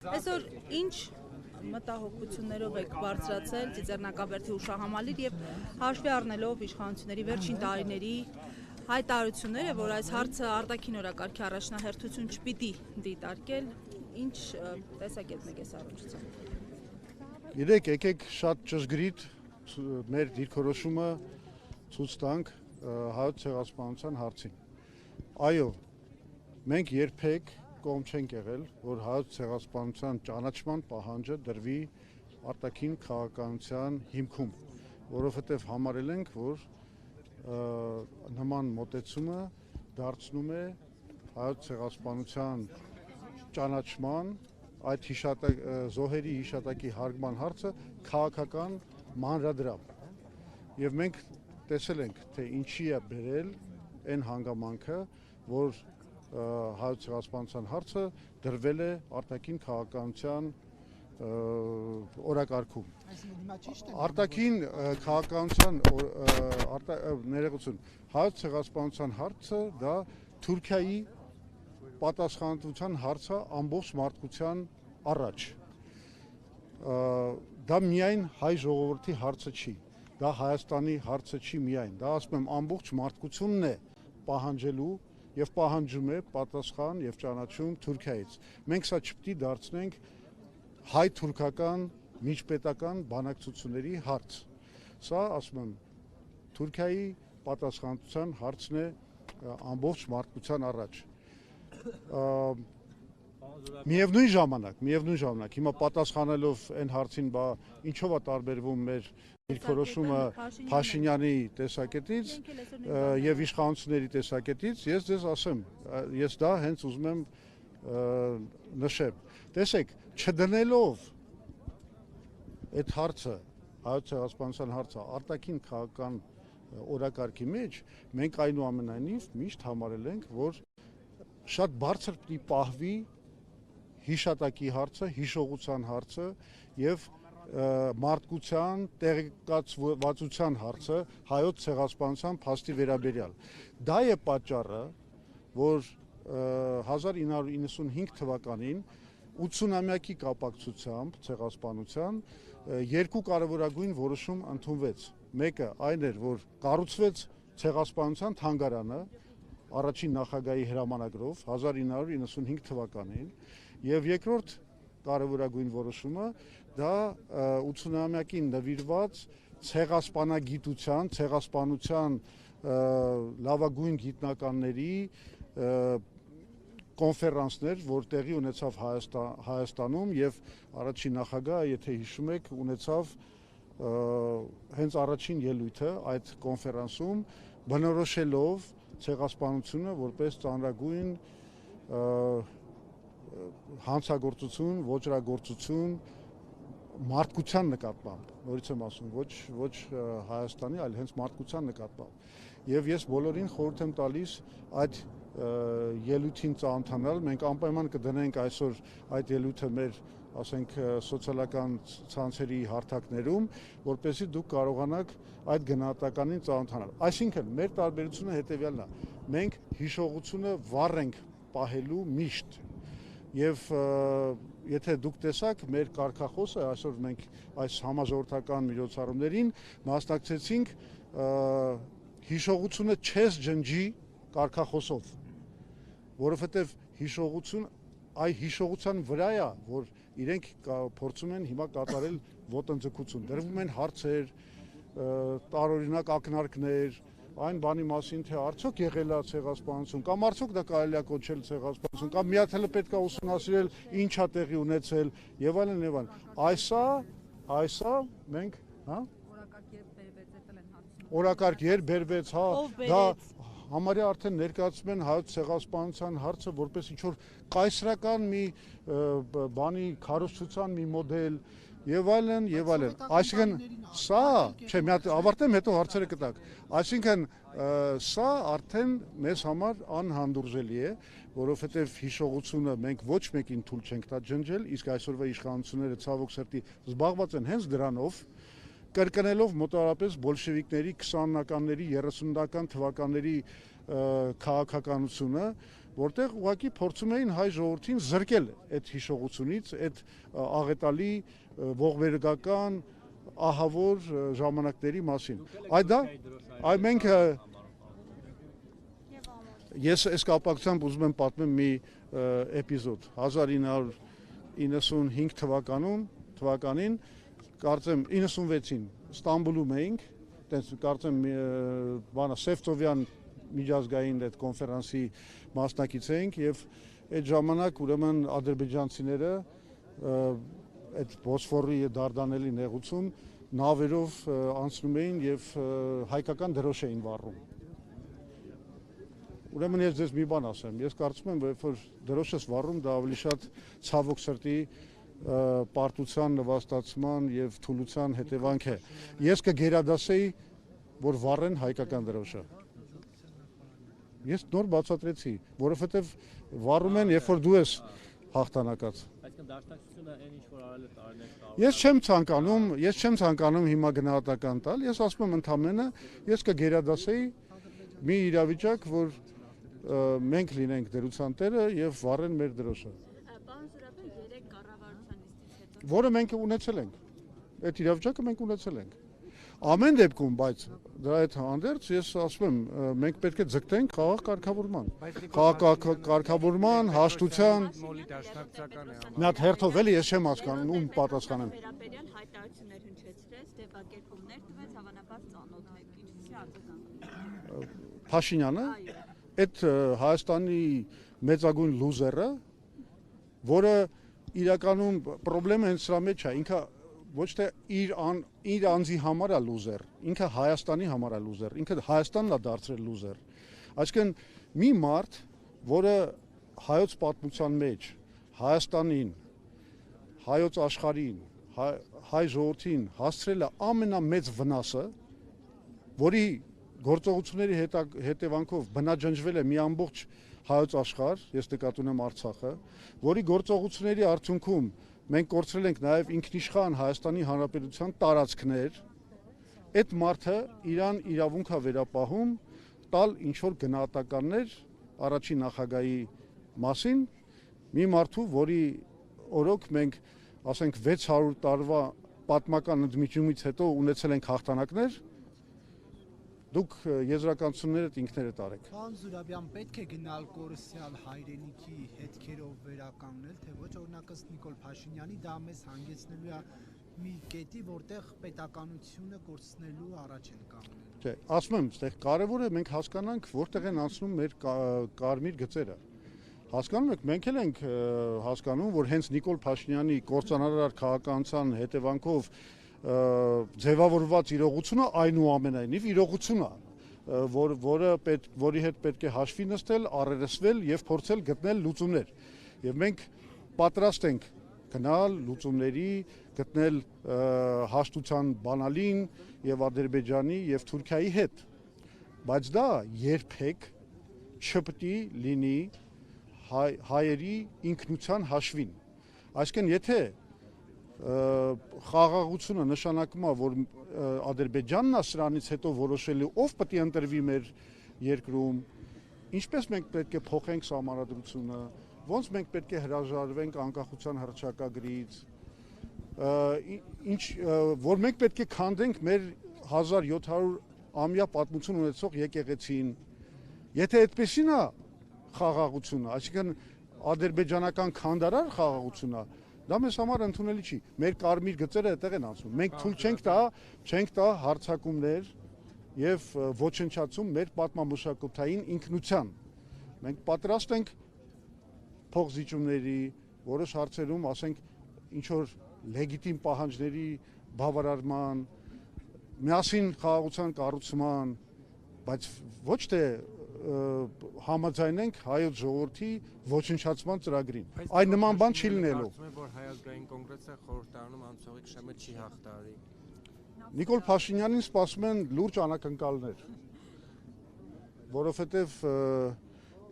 Այսօր ինչ մտահոգություններով եք բարձրացել Ծիծեռնակաբերդի հուշահամալիր եւ հաշվի առնելով իշխանությունների վերջին տարիների հայտարարությունները, որ այս հարցը արտաքին օրակարգի առաջնահերթություն չպիտի դիտարկել, ինչ տեսակետն եք այս առնչությամբ։ Գիտեք, եկեք շատ ճշգրիտ մեր դիրքորոշումը ցույց տանք հայոց ցեղասպանության հարցին։ Այո, մենք երբեք կողմ չենք եղել, որ հայոց ցեղասպանության ճանաչման պահանջը դրվի արտաքին քաղաքականության հիմքում, որովհետև համարել ենք, որ նման մոտեցումը դարձնում է հայոց ցեղասպանության ճանաչման, այդ զոհերի հիշատակի հարգման հարցը քաղաքական մանրադրամ։ Եվ մենք տեսել ենք, թե ինչի է բերել այն հանգամանքը, որ հայոց ցեղասպանության հարցը դրվել է արտաքին քաղաքականության օրակարգում։ Արտաքին քաղաքականության ներողություն, հայոց ցեղասպանության հարցը դա Թուրքիայի պատասխանատվության հարցը ամբողջ մարդկության առաջ։ Դա միայն հայ ժողովրդի հարցը չի, դա Հայաստանի հարցը չի միայն, դա ասում եմ ամբողջ մարդկությունն է պահանջելու եւ պահանջում է պատասխան եւ ճանաչում Թուրքիայից։ Մենք սա չպետք է դարձնենք հայ-թուրքական միջպետական բանակցությունների հարց։ Սա, ասում եմ, Թուրքիայի պատասխանատվության հարցն է ամբողջ մարդկության առաջ։ Միևնույն ժամանակ, հիմա պատասխանելով այն հարցին, ինչով է տարբերվում մեր դիրքորոշումը Փաշինյանի տեսակետից եւ իշխանությունների տեսակետից, ես ձեզ ասեմ, ես դա հենց ուզում եմ նշեմ։ Տեսեք, չդնելով այդ հարցը, հայոց ցեղասպանության հարցը արտաքին քաղաքական օրակարգի մեջ, մենք այնուամենայնիվ միշտ համարել ենք, որ շատ բարձր պիտի պահվի հիշատակի հարցը, հիշողության հարցը եւ մարդկության տեղեկացվածության հարցը հայոց ցեղասպանության փաստի վերաբերյալ։ Դա է պատճառը, որ 1995 թվականին 80-ամյակի կապակցությամբ ցեղասպանության երկու կարևորագույն որոշում ընդունվեց։ Մեկը այն էր, որ կառուցվեց ցեղասպանության թանգարանը առաջին նախագահի հրամանագրով 1995 թվականին եւ երկրորդ կարևորագույն որոշումը դա 80-ամյակին նվիրված ցեղասպանագիտության, ցեղասպանության լավագույն գիտնականների կոնֆերանսներ, որ տեղի ունեցավ Հայաստանում եւ առաջին նախագահը, եթե հիշում եք, ունեցավ հենց առաջին ելույթը այդ կոնֆերանսում, բնորոշելով ցեղասպանությունը որպես ծանրագույն հանցագործություն, ոճրագործություն մարդկության նկատմամբ, նորից եմ ասում, ոչ Հայաստանի, այլ հենց մարդկության նկատմամբ։ Եվ ես բոլորին խորհուրդ եմ տալիս այդ ելույթին ծանոթանալ, մենք անպայման կդնենք այսօր այդ ելույթը մեր, ասենք, սոցիալական ցանցերի հարթակներում, որպեսզի դուք կարողանաք այդ գնահատականին ծանոթանալ։ Այսինքն, մեր տարբերությունը հետևյալն է. մենք հիշողությունը վառ ենք պահելու միշտ։ Եվ եթե դուք տեսաք մեր կարգախոսը, այսօր մենք այս համաժողովրդական միջոցառումներին մասնակցեցինք հիշողությունը չես ջնջի կարգախոսով, որովհետև հիշողության վրա է, որ իրենք փորձում են հիմա կատարել ոտնձգություն, դրվում են հարցեր, տարօրինակ ակնարկներ, այն բանի մասին, թե արդյոք եղել է ցեղասպանություն, կամ արդյոք դա կարելի է կոչել ցեղասպանություն, կամ միաթելը պետք է ուսումնասիրել, ինչ է տեղի ունեցել, եւ այլն եւ այլն։ Այսա մենք, օրակարգ երբ բերվեց, դա համարյա արդեն ներկայացնում են հայոց ցեղասպանության հարցը որպես ինչ-որ կայսրական մի բանի քարոզչության մի մոդել եւ այլն եւ այլն։ Այսինքն սա, չէ, մի հատ ավարտեմ, հետո հարցերը կտակ։ Այսինքն սա արդեն մեզ համար անհանդուրժելի է, որովհետեւ հիշողությունը մենք ոչ մեկին թույլ չենք տա ջնջել, իսկ այսօրվա իշխանությունները ցավոք սրտի զբաղված են հենց դրանով, կրկնելով մոտավորապես բոլշևիկների 20-ականների, 30-ական թվականների քաղաքականությունը, որտեղ ուղղակի փորձում էին հայ ժողովրդին զրկել այդ հիշողությունից, այդ աղետալի ողբերգական ահավոր ժամանակների մասին։ Այ մենք ես այս կապակցությամբ ուզում եմ պատմեմ մի էպիզոդ 1995 թվականին կարծեմ 96-ին Ստամբուլում էինք, տենց կարծեմ բանը Սևծովյան միջազգային այդ կոնֆերանսի մասնակից էինք եւ այդ ժամանակ ուրեմն ադրբեջանցիները այդ Բոսֆորի Դարդանելի նեղուցում նավերով անցնում էին եւ հայկական դրոշ էին վառում։ Ուրեմն ես ձեզ մի բան ասեմ, ես կարծում եմ, որ դրոշս վառում դա ավելի շատ ցավոք սրտի պարտության նվաստացման եւ թուլության հետևանք է։ Ես կգերադասեի, որ վառեն հայկական դրոշը։ Ես նոր բացատրեցի, որովհետեւ վառում են, երբ որ դու ես հաղթանակած։ Այսինքն դաշնակցությունը այն ինչ որ արել է տարիներ Ես չեմ ցանկանում հիմա գնահատական տալ, ես ասում եմ ընդամենը, ես կգերադասեի մի իրավիճակ, որ մենք լինենք դրության տերը եւ վառեն մեր դրոշը։ Պարոն Զուրաբյան, 3 կառավարության նիստից հետո Որը մենք ունեցել ենք։ Այդ իրավիճակը մենք ունեցել ենք։ Ամեն դեպքում, բայց դրա հետ հանդերձ ես ասում եմ, մենք պետք է ձգտենք խաղաղ կարգավորման։ Խաղաղ կարգավորման, հաշտության։ Մի հատ հերթով էլի ես չեմ հասկանում, ում պատասխանեմ։ վերաբերյալ հայտարարություններ հնչեցրեց, դեպակերպումներ տվեց, հավանաբար ծանոթ եք, ինչպեսի արձագանք։ Փաշինյանը, այդ Հայաստանի մեծագույն լուզերը, որը իրականում խնդրեմը հենց սրա մեջ է, ինքը ոչ թե իր անձի համար է լուզեր, ինքը Հայաստանի համար է լուզեր, ինքը Հայաստանն է դարձրել լուզեր։ Այսինքն մի մարդ, որը հայոց պատմության մեջ Հայաստանին, հայոց աշխարհին, հայ ժողովրդին հասցրել է ամենամեծ վնասը, որի գործողությունների հետևանքով բնաջնջվել է մի ամբողջ հայոց աշխարհ, ես նկատի ունեմ Արցախը, որի գործողությունների արդյունքում մենք կորցրել ենք նաև ինքնիշխան Հայաստանի Հանրապետության տարածքներ, այդ մարդը իրան իրավունք է վերապահում տալ ինչ-որ գնահատականներ առաջին նախագահի մասին, մի մարդու, որի օրոք մենք, ասենք 600 տարվա պատմական ընդմիջումից հետո ունեցել ենք հաղթանակներ, դուք եզրականություններդ ինքներդ արեք։ Պարոն Զուրաբյան, պետք է գնալ կորուսյալ հայրենիքի հետքերով վերականգնել, թե ոչ, օրինակ ըստ Նիկոլ Փաշինյանի դա մեզ հանգեցնելու է մի կետի, որտեղ պետականությունը կորցնելու առաջ են կանգնելու։ Չէ, ասում եմ, այստեղ կարևորը մենք հասկանանք, որտեղ են անցնում մեր կարմիր գծերը։ Հասկանում եք, մենք էլ ենք հասկանում, որ հենց Նիկոլ Փաշինյանի կործանարար քաղաքականության հետևանքով ձևավորված իրողությունը այնուամենայնիվ իրողություն է, որի հետ պետք է հաշվի նստել, առերեսվել եւ փորձել գտնել լուծումներ։ Եվ մենք պատրաստ ենք գնալ լուծումների, գտնել հաշտության բանալին եւ Ադրբեջանի եւ Թուրքիայի հետ։ Բայց դա երբեք չպետք է լինի հայերի ինքնության հաշվին։ Այսինքն, եթե խաղաղությունը նշանակում է, որ Ադրբեջանն է սրանից հետո որոշելու ով պետք է ընտրվի մեր երկրում, ինչպես մենք պետք է փոխենք սահմանադրությունը, ոնց մենք պետք է հրաժարվենք անկախության հռչակագրից, որ մենք պետք է քանդենք մեր 1700-ամյա պատմություն ունեցող եկեղեցին, եթե այդպեսին է խաղաղությունը, այսինքն ադրբեջանական քանդարար խաղաղությունը, դա մեզ համար ընդունելի չի։ Մեր կարմիր գծերը այդտեղ են անցնում։ Մենք թույլ չենք տա հարձակումներ եւ ոչնչացում մեր պատմամշակութային ինքնության։ Մենք պատրաստ ենք փոխզիջումների, որոշ հարցերում, ասենք, ինչ որ լեգիտիմ պահանջների բավարարման, միասին խաղաղության կառուցման, բայց ոչ թե համաձայնենք հայոց ժողովրդի ոչնչացման ծրագրին։ Այն նման բան չի լինելու։ Կարծում եմ, որ հայազգային կոնգրեսը խորհրդարանում անցողիկ շեմը չի հաղթարի։ Նիկոլ Փաշինյանին սպասում են լուրջ անակնկալներ, որովհետև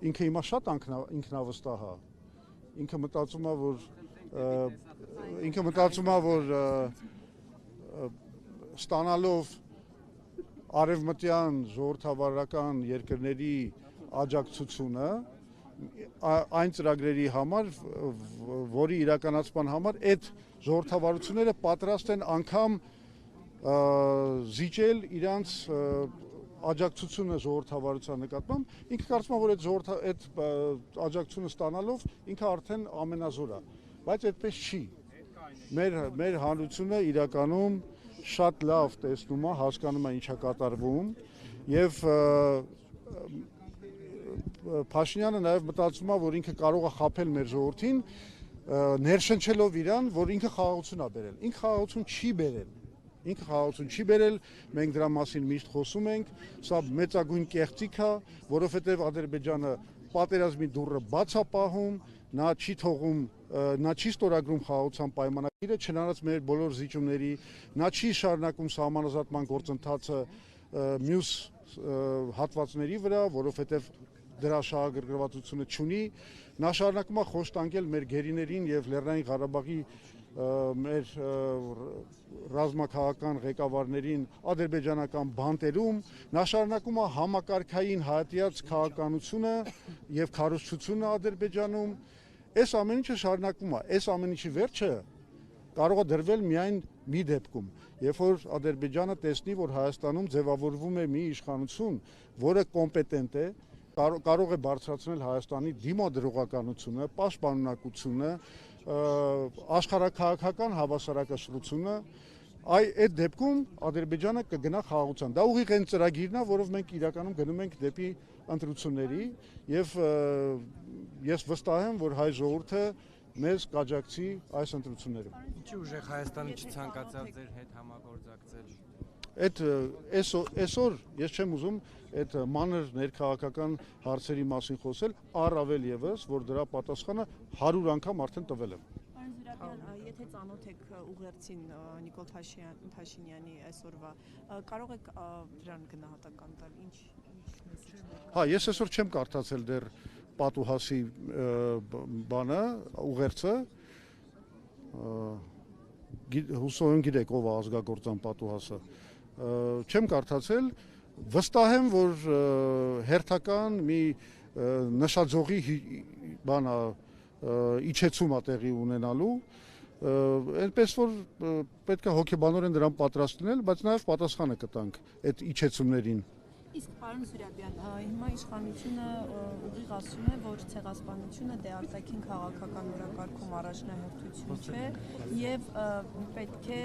ինքը հիմա շատ ինքնավստահ է։ Ինքը մտածում է, որ ստանալով արևմտյան ժողովրդավարական երկրների աջակցությունը այն ծրագրերի համար, որի իրականացման համար այդ ժողովրդավարությունները պատրաստ են անգամ զիջել իրանց աջակցությունը ժողովրդավարության նկատմամբ, ինքը կարծում է, որ այդ աջակցությունը ստանալով ինքը արդեն ամենազոր է, բայց այդպես չի։ Մեր հանրությունը իրականում շատ լավ տեսնում է, հասկանում է ինչ է կատարվում եւ Փաշինյանը նաեւ մտածում է, որ ինքը կարող է խաբել մեր ժողովրդին, ներշնչելով իրան, որ ինքը խաղաղություն է բերել։ Ինքը խաղաղություն չի բերել։ Ինքը խաղաղություն չի բերել, մենք դրա մասին միշտ խոսում ենք, սա մեծագույն կեղծիք է, որովհետև Ադրբեջանը պատերազմի դուռը բաց է պահում, նա չի թողում, նա չի ստորագրում խաղաղության պայմանագիրը, չնայած մեր բոլոր զիջումների, նա չի շարունակում սահմանազատման գործընթացը մյուս հատվածների վրա, որովհետև դրա շահագրգռվածությունը չունի, նա շարունակում է խոշտանգել մեր գերիներին եւ Լեռնային Ղարաբաղի մեր ռազմաքաղաքական ղեկավարներին ադրբեջանական բանտերում, նա շարունակում է համակարգային հայտյաց քաղաքականությունը եւ քարոզչությունը Ադրբեջանում, այս ամեն ինչը շարունակվում է, այս ամեն ինչի վերջը կարող է դրվել միայն մի դեպքում, երբ որ Ադրբեջանը տեսնի, որ Հայաստանում ձևավորվում է մի իշխանություն, որը կոմպետենտ է, կարող է բարձրացնել Հայաստանի դիմադրողականությունը, պաշտպանունակությունը, աշխարհաքաղաքական հավասարակշռությունը, այդ դեպքում Ադրբեջանը կգնա խաղաղության։ Դա ուղիղ այն ծրագիրն է, որով մենք իրականում գնում ենք դեպի ընտրությունների եւ ես վստահ եմ, որ հայ ժողովուրդը մեզ կաջակցի այս ընտրություններում։ Ինչի ուժեղ Հայաստանը չցանկացավ ձեր հետ համագործակցել։ Այսօր ես չեմ ուզում այդ մանր ներքաղաքական հարցերի մասին խոսել, առավել եւս, որ դրա պատասխանը 100 անգամ արդեն տվել եմ։ Պարոն Զուրաբյան, եթե ծանոթ եք ուղերձին Նիկոլ Փաշինյանի այսօրվա, կարող եք դրան գնահատական տալ, ինչ մեսիջներ։ Հա, ես այսօր չեմ կարդացել դեռ պատուհասի բանը, ուղերձը, հուսով եմ գիտեք ով է ազգագործան պատուհասը, չեմ կարդացել, վստահ եմ, որ հերթական մի նշաձողի բանա իջեցում է տեղի ունենալու, այնպես որ պետք է հոգեբանորեն դրան պատրաստ լինել, բայց նաև պատասխանը կտանք այդ իջեցումներին։ Իսկ պարոն Զուրաբյան, հիմա իշխանությունը ուղիղ ասում է, որ ցեղասպանությունը դե արտաքին քաղաքական օրակարգում առաջնահերթություն չէ եւ պետք է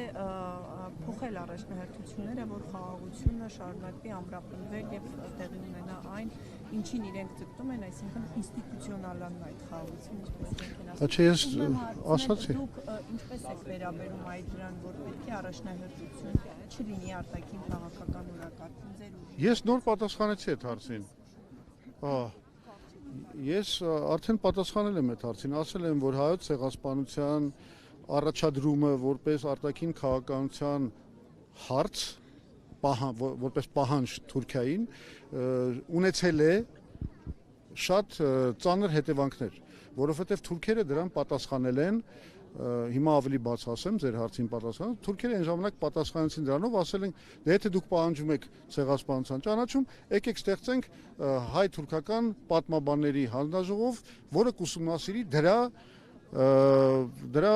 փոխել առաջնահերթությունները, որ խաղաղությունը շարունակվի ամրապնդվել եւ տեղի ունենա այն, ինչին իրենք ձգտում են, այսինքն ինստիտուցիոնալանն այդ խաղաղությունը, ինչպես են ասում։ Չէ, ես ասացի։ Դուք ինչպես եք վերաբերում այդ դրան, որ պետք է առաջնահերթություն չլինի արտաքին քաղաքական օրակարգում ձեր Ես նոր պատասխանեցի այդ հարցին։ Ես արդեն պատասխանել եմ այդ հարցին, ասել եմ, որ հայոց ցեղասպանության առաջադրումը որպես արտաքին քաղաքականության հարց, որպես պահանջ Թուրքիային, ունեցել է շատ ծանր հետևանքներ, որովհետև թուրքերը դրան պատասխանել են, հիմա ավելի բաց ասեմ ձեր հարցին պատասխան, թուրքերը այն ժամանակ պատասխանեցին դրանով, ասել են, դե եթե դուք պահանջում եք ցեղասպանության ճանաչում, եկեք ստեղծենք հայ-թուրքական պատմաբանների հանձնաժողով, որը կուսումնասիրի դրա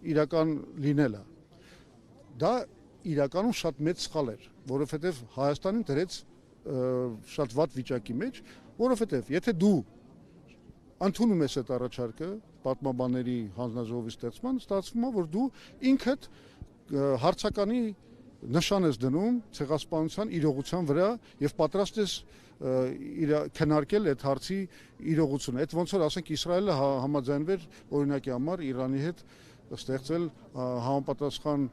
իրական լինելը։ Դա իրականում շատ մեծ սխալ էր, որովհետև Հայաստանին դրեց շատ վատ վիճակի մեջ, որովհետև եթե դու ընդունում ես այդ առաջարկը պատմաբանների հանձնաժողովի ստեղծման, ստացվում է, որ դու ինքդ հարցականի նշան ես դնում ցեղասպանության իրողության վրա եւ պատրաստ ես քննարկել այդ հարցի իրողությունը։ Այդ ոնց որ ասենք Իսրայելը համաձայնվեր օրինակի համար Իրանի հետ ստեղծել համապատասխան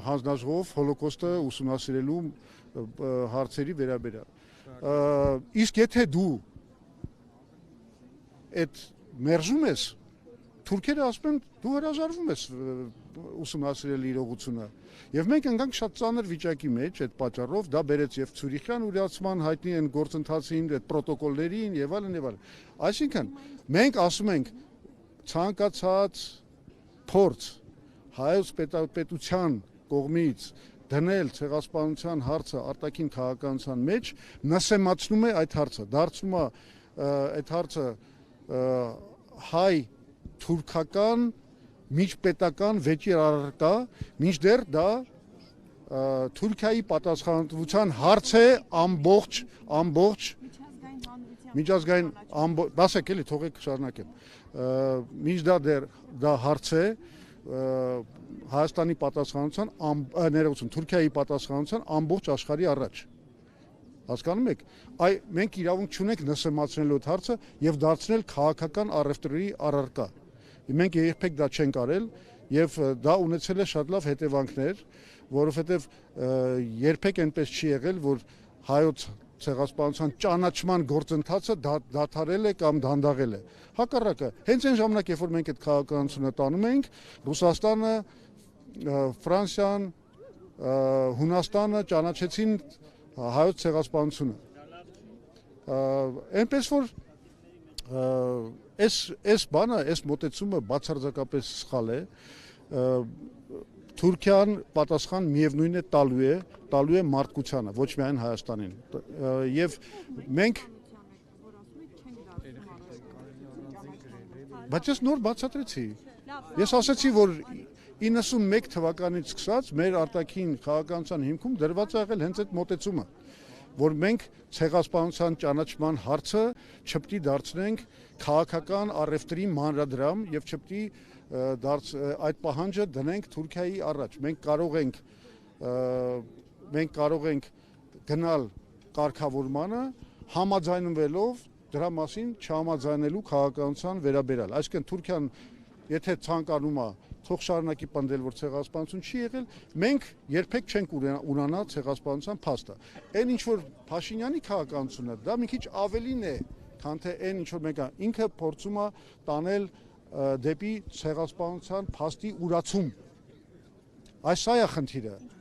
հանձնաժողով հոլոկոստը ուսումնասիրելու հարցերի վերաբերյալ։ Իսկ եթե դու այդ մերժում ես, թուրքերը ասում են դու հրաժարվում ես ուսումնասիրել իրողությունը եւ մենք ընկանք շատ ծանր վիճակի մեջ այդ պատճառով դա բերեց եւ Ցյուրիխյան ուրացման հայտնի են գործընթացին այդ պրոտոկոլներին եւ այլն այսինքն մենք ասում ենք ցանկացած փորձ հայոց պետության կողմից դնել ցեղասպանության հարցը արտաքին քաղաքականության մեջ նսեմացնում է այդ հարցը, դարձնում է այդ հարցը հայ թուրքական միջպետական վեճի առարկա, մինչդեռ դա Թուրքիայի պատասխանատվության հարց է ամբողջ միջազգային դասեք էլի թողեք շարունակեմ միջդեռ դա հարց է Հայաստանի պատասխանատվության ներողություն Թուրքիայի պատասխանատվության ամբողջ աշխարհի առաջ հասկանում եք մենք իրավունք չունենք նսեմացնելու այդ հարցը եւ դարձնել քաղաքական առևտրի առարկա մենք երբեք դա չենք արել եւ դա ունեցել է շատ լավ հետևանքներ որովհետեւ երբեք այնպես չի եղել որ հայոց ցեղասպանության ճանաչման գործընթացը դադարել է կամ դանդաղել է հակառակը հենց այն ժամանակ երբ որ մենք այդ քաղաքականությունը տանում ենք Ռուսաստանը Ֆրանսիան Հունաստանը ճանաչեցին հայոց ցեղասպանությունը այնպես որ այս բանը այս մոտեցումը բացարձակապես սխալ է Թուրքիան պատասխան միևնույն է տալու է մարդկությանը ոչ միայն Հայաստանին եւ մենք բայց ես նոր բացատրեցի ես ասացի որ 91 թվականից սկսած մեր արտաքին քաղաքականության հիմքում դրված է եղել հենց այդ մոտեցումը որ մենք ցեղասպանության ճանաչման հարցը չպետք է դարձնենք քաղաքական առևտրի մանրադրամ եւ չպետք է այդ պահանջը դնենք Թուրքիայի առաջ մենք կարող ենք գնալ կարգավորմանը համաձայնվելով դրա մասին չհամաձայնելու քաղաքականության վերաբերյալ այսինքն Թուրքիան եթե ցանկանում է թող շարունակի պնդել որ ցեղասպանություն չի եղել մենք երբեք չենք ունենա ցեղասպանության փաստը այն ինչ որ Փաշինյանի քաղաքականությունը դա մի քիչ ավելին է քան թե այն ինչ որ մենք ինքը փորձում է տանել դեպի ցեղասպանության փաստի ուրացում այս սա է խնդիրը